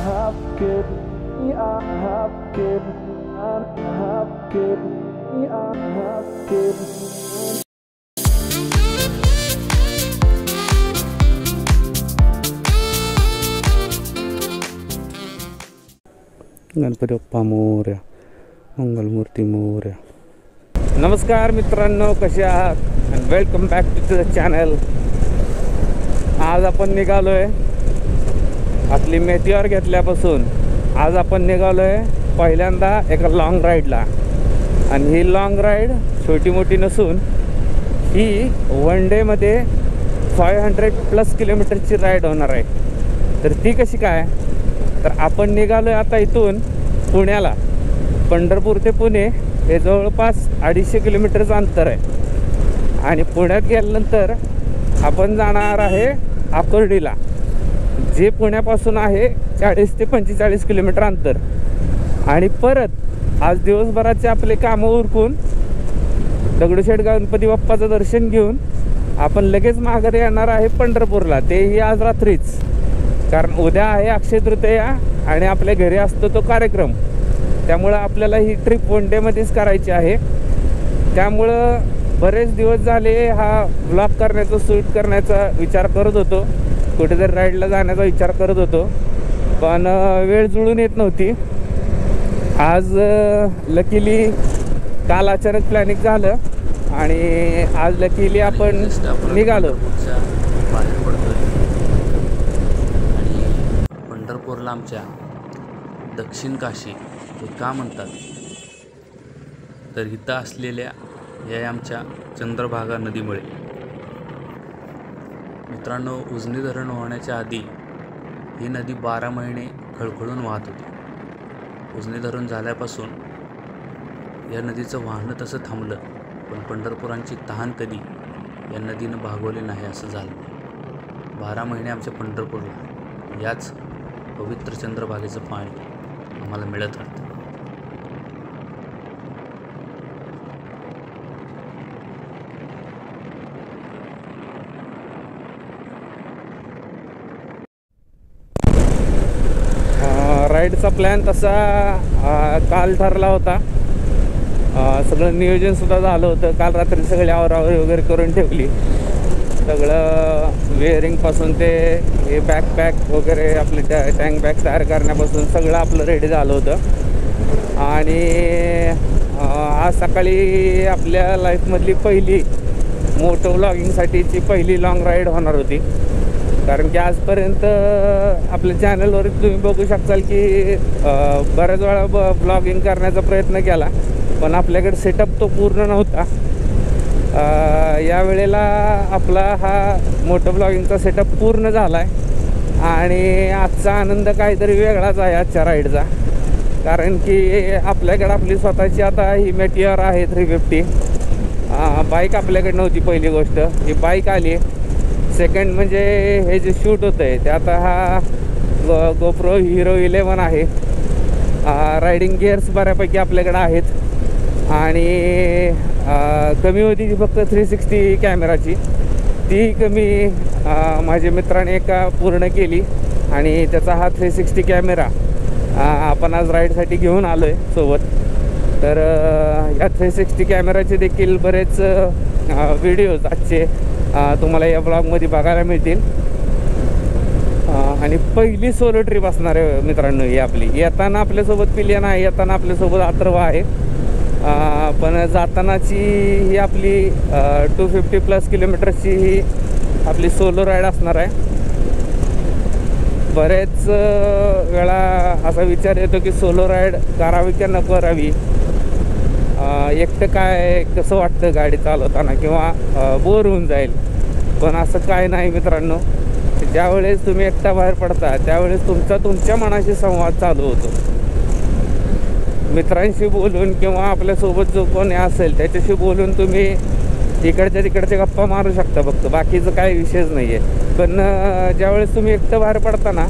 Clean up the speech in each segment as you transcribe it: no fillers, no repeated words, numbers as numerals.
गणपती बाप्पा मोरया, मंगलमूर्ती मोरया. नमस्कार मित्रांनो, कसे आहात? And welcome back to the channel. आज आपण निघालोय आपली मेटिओर घेतल्यापासून. आज आपण निघालोय पहिल्यांदा एका लॉंग राईडला. आणि ही लॉंग राईड छोटी मोठी नसून ही वन डेमध्ये 500+ किलोमीटरची राईड होणार आहे. तर ती कशी काय? तर आपण निघालोय आता इथून पुण्याला. पंढरपूर ते पुणे हे जवळपास 250 किलोमीटरचं अंतर आहे. आणि पुण्यात गेल्यानंतर आपण जाणार आहे आकुर्डीला, जे पुण्यापासून आहे 40 ते 45 किलोमीटर अंतर. आणि परत आज दिवसभराचे आपले कामं उरकून दगडूशेठ गणपती बाप्पाचं दर्शन घेऊन आपण लगेच माघारी येणार आहे पंढरपूरला, तेही आज रात्रीच. कारण उद्या आहे अक्षय तृतीया आणि आपल्या घरी असतो तो कार्यक्रम. त्यामुळं आपल्याला ही ट्रिप वन डेमध्येच करायची आहे. त्यामुळं बरेच दिवस झाले हा व्लॉग करण्याचा, शूट करण्याचा विचार करत होतो. कुठेतरी राईडला जाण्याचा विचार करत होतो, पण वेळ जुळून येत नव्हती. आज लकीली काल अचानक प्लॅनिंग झालं आणि आज लकीली आपण निघालो. पंढरपूरला आमच्या दक्षिण काशी हे का म्हणतात, तर इथं असलेल्या या आमच्या चंद्रभागा नदीमुळे. मित्रांनो, उजनी धरण होण्याच्या आधी ही नदी 12 महिने खळखळून वाहत होती. उजनी धरण झाल्यापासून या नदीचं वाहनं तसं थांबलं, पण पंढरपुरांची तहान कधी या नदीनं भागवली नाही असं झालं. 12 महिने आमच्या पंढरपूरला याच पवित्र चंद्रभागेचं पाणी आम्हाला मिळत राहतं. राईडचा प्लॅन तसा काल ठरला होता. सगळं नियोजनसुद्धा झालं होतं. काल रात्री सगळी आवरावरी वगैरे करून ठेवली. सगळं वेअरिंगपासून ते हे बॅकपॅक वगैरे आपले टँक बॅग तयार करण्यापासून सगळं आपलं रेडी झालं होतं. आणि आज सकाळी आपल्या लाईफमधली पहिली मोटो व्लॉगिंगसाठीची पहिली लाँग राईड होणार होती. कारण की आजपर्यंत आपल्या चॅनलवर तुम्ही बघू शकताल की बऱ्याच वेळा ब्लॉगिंग करण्याचा प्रयत्न केला, पण आपल्याकडे सेटअप तो पूर्ण नव्हता. यावेळेला आपला हा मोटो ब्लॉगिंगचा सेटअप पूर्ण झाला आहे. आणि आजचा आनंद काहीतरी वेगळाच आहे आजच्या राईडचा. कारण की आपल्याकडे आपली स्वतःची आता ही मेटिओर आहे 350. बाईक आपल्याकडे नव्हती पहिली गोष्ट. ही बाईक आली. सेकंड म्हणजे हे जे शूट होतं आहे ते आता हा GoPro Hero 11 आहे. रायडिंग गिअर्स बऱ्यापैकी आपल्याकडे आहेत. आणि कमी होती ती फक्त 360 कॅमेराची. ती कमी माझ्या मित्राने एका पूर्ण केली आणि त्याचा हा 360 कॅमेरा आपण आज राईडसाठी घेऊन आलो आहे सोबत. तर या 360 कॅमेराचे देखील बरेच व्हिडिओज आजचे तुम्हाला या ब्लॉगमध्ये बघायला मिळतील. आणि पहिली सोलो ट्रिप असणार आहे मित्रांनो ही आपली. येताना आपल्यासोबत पिलियन आहे, येताना आपल्यासोबत अथर्व आहे. पण जातानाची ही आपली 250+ किलोमीटरची ही आपली सोलो राईड असणार आहे. बरेच वेळा असा विचार येतो की सोलो राईड करावी की नको करावी. एकटं काय कसं वाटतं गाडी चालवताना किंवा बोर होऊन जाईल. पण असं काय नाही मित्रांनो. ज्यावेळेस तुम्ही एकटा बाहेर पडता त्यावेळेस तुमच्या मनाशी संवाद चालू होतो. मित्रांशी बोलून किंवा आपल्यासोबत जो कोणी असेल त्याच्याशी बोलून तुम्ही इकडच्या तिकडच्या गप्पा मारू शकता फक्त, बाकीचं काही विषयच नाही आहे. पण ज्यावेळेस तुम्ही एकटं बाहेर पडता ना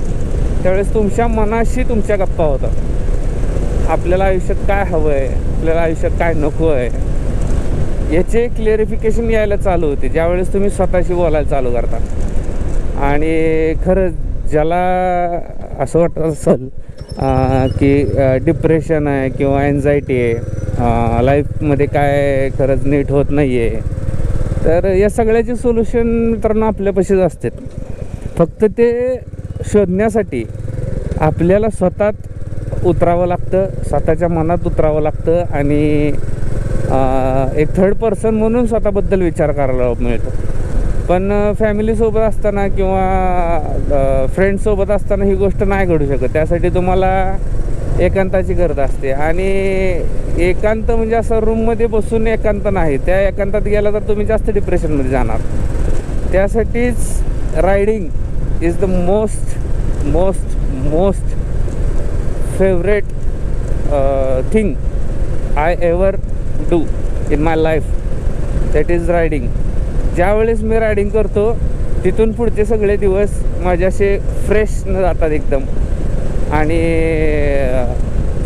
त्यावेळेस तुमच्या मनाशी तुमच्या गप्पा होतात. आपल्याला आयुष्यात काय हवं आहे, आपल्याला आयुष्यात काय नको आहे, याचे क्लिअरिफिकेशन यायला चालू होते ज्यावेळेस तुम्ही स्वतःशी बोलायला चालू करता. आणि खरंच ज्याला असं वाटत असेल की डिप्रेशन आहे किंवा एन्झायटी आहे, लाईफमध्ये काय खरंच नीट होत नाही आहे, तर या सगळ्याचे सोल्युशन मित्रांनो आपल्यापाशीच असतात. फक्त ते शोधण्यासाठी आपल्याला स्वतःत उतरावं लागतं, स्वतःच्या मनात उतरावं लागतं आणि एक थर्ड पर्सन म्हणून स्वतःबद्दल विचार करायला मिळतो. पण फॅमिलीसोबत असताना किंवा फ्रेंड्ससोबत असताना ही गोष्ट नाही घडू शकत. त्यासाठी तुम्हाला एकांताची गरज असते. आणि एकांत म्हणजे असं रूममध्ये बसून एकांत नाही, त्या एकांतात गेला तर तुम्ही जास्त डिप्रेशनमध्ये जाणार. त्यासाठीच riding is the most most most favourite thing I ever do in my life. That is riding. ज्यावेळेस मी रायडिंग करतो तिथून पुढचे सगळे दिवस माझे असे फ्रेश न जातात एकदम. आणि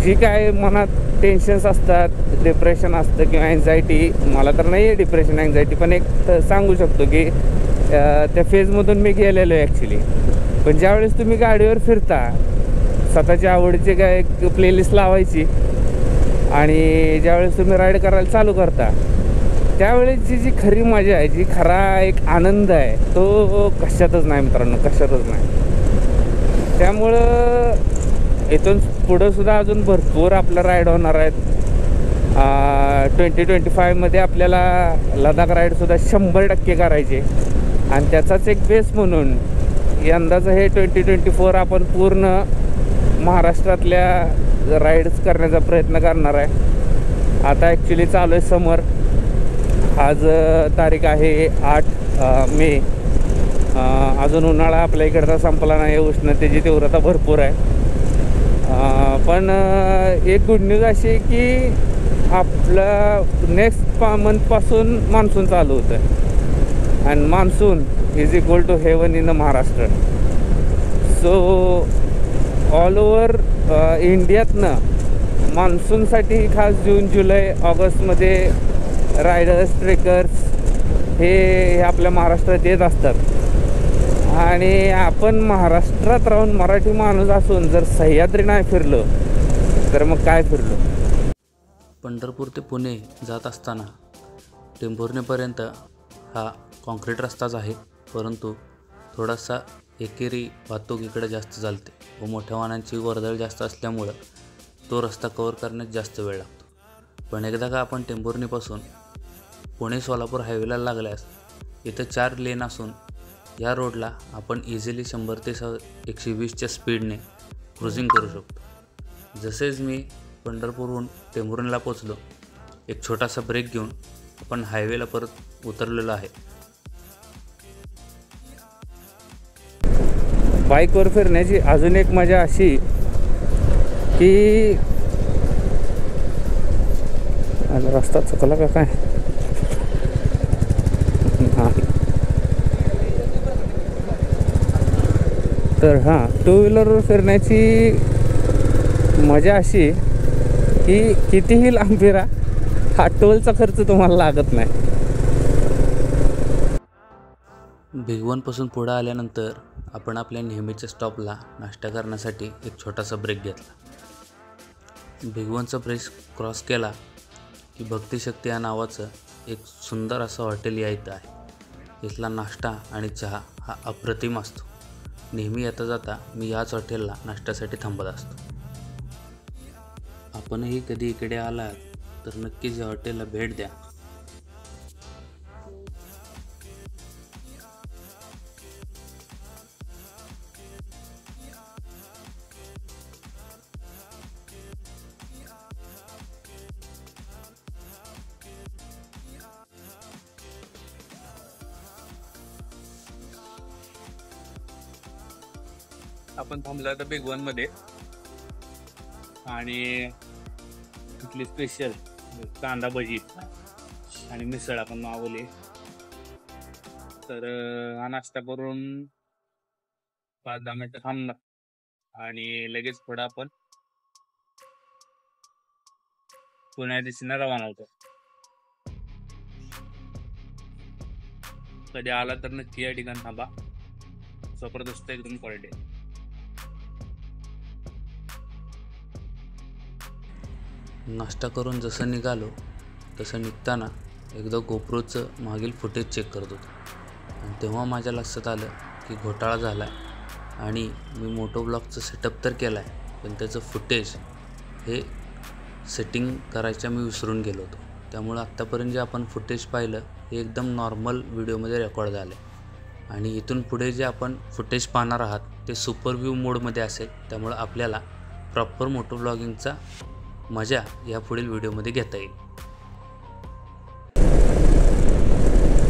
जी काय मनात टेन्शन्स असतात, डिप्रेशन असतं किंवा एन्झायटी, मला तर नाही आहे डिप्रेशन एन्झायटी, पण एक सांगू शकतो की त्या फेजमधून मी गेलेलो आहे ॲक्च्युली. पण ज्यावेळेस तुम्ही गाडीवर फिरता, स्वतःच्या आवडीची काय एक प्लेलिस्ट लावायची आणि ज्यावेळेस तुम्ही राईड करायला चालू करता त्यावेळेसची जी खरी मजा आहे, जी खरा एक आनंद आहे, तो कशातच नाही मित्रांनो, कशातच नाही. त्यामुळं इथून पुढंसुद्धा अजून भरपूर आपलं राईड होणार आहेत. 2025मध्ये आपल्याला लडाख राईडसुद्धा 100% करायचे. आणि त्याचाच एक बेस म्हणून यंदाचं हे 2024 आपण पूर्ण महाराष्ट्रातल्या राईड्स करण्याचा प्रयत्न करणार आहे. आता ॲक्च्युली चालू आहे समर. आज तारीख आहे 8 मे. अजून उन्हाळा आपल्या इकडचा संपला नाही, उष्णतेची तीव्रता भरपूर आहे. पण एक गुड न्यूज अशी आहे की आपला नेक्स्ट मंथपासून मान्सून चालू होतं आहे. आणि monsoon is equal to heaven in the Maharashtra. So all over इंडियातनं मान्सूनसाठी खास जून जुलै ऑगस्टमध्ये रायडर्स ट्रेकर्स हे आपल्या महाराष्ट्रात येत असतात. आणि आपण महाराष्ट्रात राहून मराठी माणूस असून जर सह्याद्री नाही फिरलो तर मग काय फिरलो. पंढरपूर ते पुणे जात असताना टेंभुर्णीपर्यंत हा कॉन्क्रीट रस्ताच आहे, परंतु थोडासा एकेरी वाहतूक इकडे जास्त चालते व मोठ्या वाहनांची वर्दळ जास्त असल्यामुळं तो रस्ता कव्हर करण्यात जास्त वेळ लागतो. पण एकदा का आपण टेंभुर्णीपासून पुणे सोलापूर हायवेला लागल्यास इथं 4 लेन असून या रोडला आपण इझिली 100 ते 120च्या स्पीडने क्रुझिंग करू शकतो. जसेच मी पंढरपूरहून टेंभुर्णीला पोचलो, एक छोटासा ब्रेक घेऊन आपण हायवेला परत उतरलेलो आहे. बाईकवर फिरण्याची अजून एक मजा अशी की रस्ता चुकला का काय. हां, तर हां, टू व्हीलरवर फिरण्याची मजा अशी की कितीही लांब फिरा, हा टोलचा खर्च तुम्हाला लागत नाही. भिगवणपासून पुढं आल्यानंतर आपण आपल्या नेहमीच्या स्टॉपला नाश्ता करण्यासाठी एक छोटासा ब्रेक घेतला. भिगवणचा ब्रिज क्रॉस केला की भक्तिशक्ती या नावाचं एक सुंदर असं हॉटेल या इथं आहे. इथला नाश्ता आणि चहा हा अप्रतिम असतो. नेहमी येता जाता मी याच हॉटेलला नाश्त्यासाठी थांबत असतो. आपणही कधी इकडे आलात तर नक्कीच या हॉटेलला भेट द्या. आपण थांबलो आता भिगवणमध्ये आणि इथली स्पेशल कांदा भजी आणि मिसळ आपण मागवली. तर हा नाश्ता करून 5-10 मिनटं थांबणार आणि लगेच पुढं आपण पुण्या दिशेने रवाना होतो. कधी आला तर नक्की या ठिकाणी थांबा. जबरदस्त एकदम क्वालिटी. नाश्ता करून जसं निघालो तसं निघताना एकदा गोप्रोचं मागील फुटेज चेक करत होतो आणि तेव्हा माझ्या लक्षात आलं की घोटाळा झाला आहे आणि मी मोटो ब्लॉगचं सेटअप तर केलं आहे पण त्याचं फुटेज हे सेटिंग करायचं मी विसरून गेलो होतो. त्यामुळं आत्तापर्यंत जे आपण फुटेज पाहिलं हे एकदम नॉर्मल व्हिडिओमध्ये रेकॉर्ड झालं आहे आणि इथून पुढे जे आपण फुटेज पाहणार आहात ते सुपर व्ह्यू मोडमध्ये असेल. त्यामुळं आपल्याला प्रॉपर मोटो ब्लॉगिंगचा मजा या पुढील व्हिडिओमध्ये घेता येईल.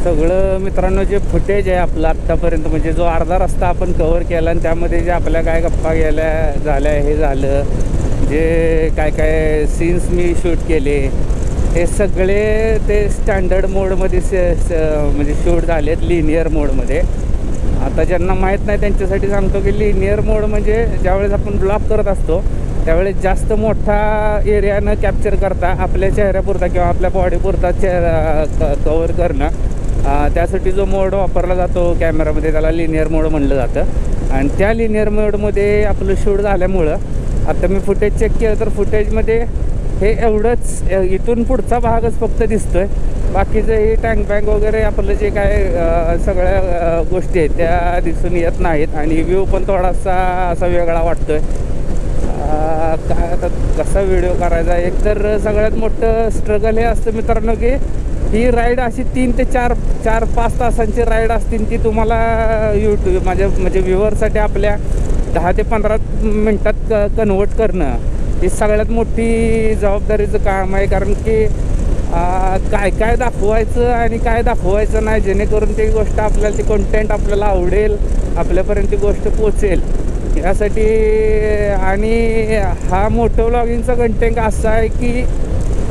सगळं मित्रांनो जे फुटेज आहे आपलं आत्तापर्यंत म्हणजे जो अर्धा रस्ता आपण कव्हर केला आणि त्यामध्ये जे आपल्या काय गप्पा गेल्या झाल्या हे झालं जे काय काय सीन्स मी शूट केले हे सगळे ते स्टँडर्ड मोडमध्ये म्हणजे शूट झालेत लिनियर मोडमध्ये. आता ज्यांना माहीत नाही त्यांच्यासाठी सांगतो की लिनियर मोड म्हणजे ज्यावेळेस आपण ब्लॉग करत असतो त्यावेळेस जास्त मोठा एरिया न कॅप्चर करता आपल्या चेहऱ्यापुरता किंवा आपल्या बॉडीपुरता चेहरा कवर करणं त्यासाठी जो मोड वापरला जातो कॅमेरामध्ये त्याला लिनियर मोड म्हणलं जातं. आणि त्या लिनियर मोडमध्ये आपलं शूट झाल्यामुळं आता मी फुटेज चेक केलं तर फुटेजमध्ये हे एवढंच इथून पुढचा भागच फक्त दिसतोय. बाकीचं हे टँक बँक वगैरे आपलं जे काय सगळ्या गोष्टी आहेत त्या दिसून येत नाहीत आणि व्ह्यू पण थोडासा असा वेगळा वाटतोय. काय आता कसा व्हिडिओ करायचा. एकतर सगळ्यात मोठं स्ट्रगल हे असतं मित्रांनो की ही राईड अशी 3 ते 4-5 तासांची राईड असतील ती तुम्हाला यूट्यूब म्हणजे व्ह्युअरसाठी आपल्या 10 ते 15 मिनटात कन्वर्ट करणं ही सगळ्यात मोठी जबाबदारीचं काम आहे. कारण की काय काय दाखवायचं आणि काय दाखवायचं नाही जेणेकरून ती गोष्ट आपल्याला ती कंटेंट आपल्याला आवडेल आपल्यापर्यंत ती गोष्ट पोचेल यासाठी. आणि हा मोटो व्लॉगिंगचा कंटेंट असा आहे की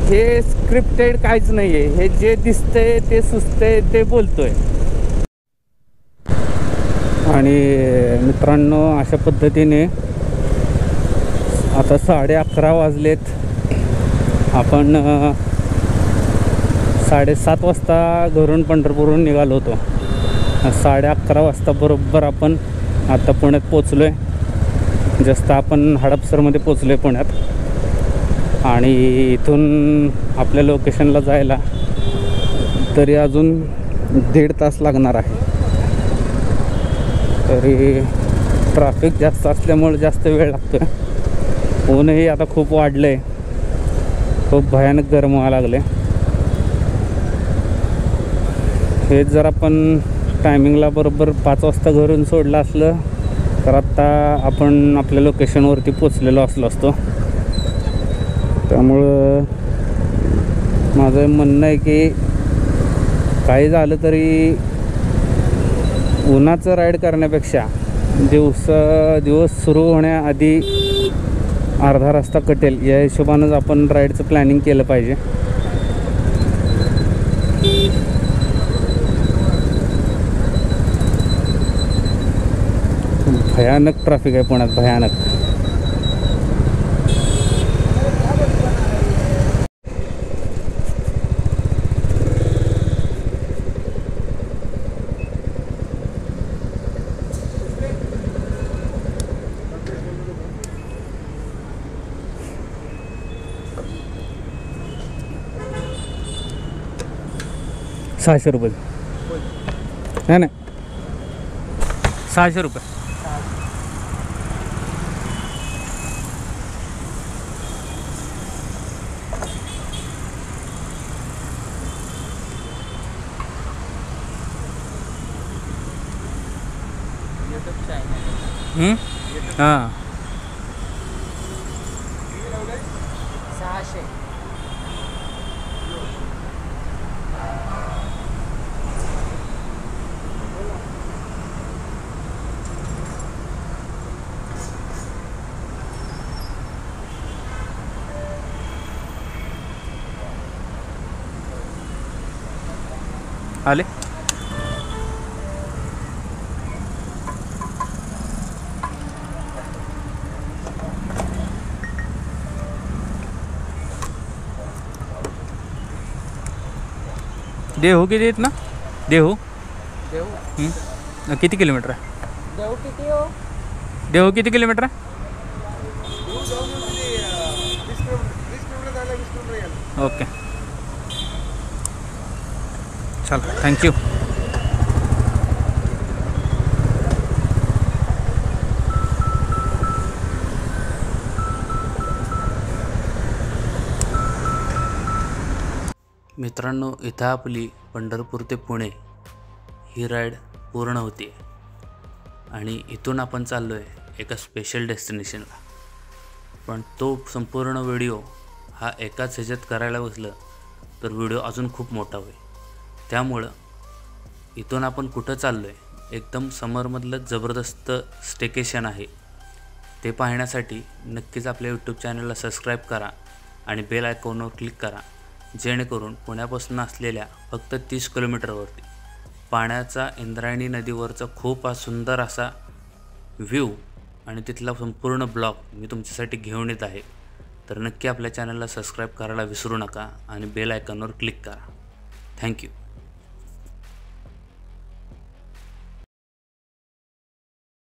हे स्क्रिप्टेड काहीच नाही आहे. हे जे दिसतंय ते सुचतंय ते बोलतोय. आणि मित्रांनो अशा पद्धतीने आता 11:30 वाजलेत. आपण 7:30 वाजता घरून पंढरपूरहून निघालो होतो. 11:30 वाजता बरोबर आपण आता पुण्यात पोचलो आहे. जस्ट आपण हडपसरमध्ये पोचलो आहे पुण्यात. आणि इथून आपल्या लोकेशनला जायला तरी अजून 1.5 तास लागणार आहे. तरी ट्रॅफिक जास्त असल्यामुळे जास्त वेळ लागतो आहे. ऊनही आता खूप वाढलं आहे. खूप भयानक गरम व्हायला लागले. हे जर आपण टायमिंगला बरोबर 5 वाजता घरून सोडलं असलं तर आत्ता आपण आपल्या लोकेशनवरती पोचलेलो असतो. त्यामुळं माझं म्हणणं आहे की काही झालं तरी उन्हाचं राईड करण्यापेक्षा दिवस सुरू होण्याआधी अर्धा रस्ता कटेल या हिशोबानंच आपण राईडचं प्लॅनिंग केलं पाहिजे. भयानक ट्रॅफिक आहे पुण्यात, भयानक. ₹600 नाही नाही 600 रुपये. हां 600. आले. देहू किती आहेत ना? देहू किती किलोमीटर आहे? देऊ किती हो? देहू किती किलोमीटर आहे? ओके चला थँक्यू. मित्रांनो, इथं आपली पंढरपूर ते पुणे ही राईड पूर्ण होते आणि इथून आपण चाललो आहे एका स्पेशल डेस्टिनेशनला. पण तो संपूर्ण व्हिडिओ हा एकाच ह्याच्यात करायला बसलं तर व्हिडिओ अजून खूप मोठा होईल. त्यामुळं इथून आपण कुठं चाललो आहे, एकदम समरमधलं जबरदस्त स्टेकेशन आहे. ते पाहण्यासाठी नक्कीच आपल्या यूट्यूब चॅनलला सबस्क्राईब करा आणि बेल आयकॉनवर क्लिक करा, जेणेकरून पुण्यापासून असलेल्या फक्त 30 किलोमीटरवरती पाण्याचा इंद्रायणी नदीवरचा खूप सुंदर असा व्ह्यू आणि तिथला संपूर्ण ब्लॉग मी तुमच्यासाठी घेऊन येत आहे. तर नक्की आपल्या चॅनलला सबस्क्राईब करायला विसरू नका आणि बेल आयकॉनवर क्लिक करा. थँक्यू.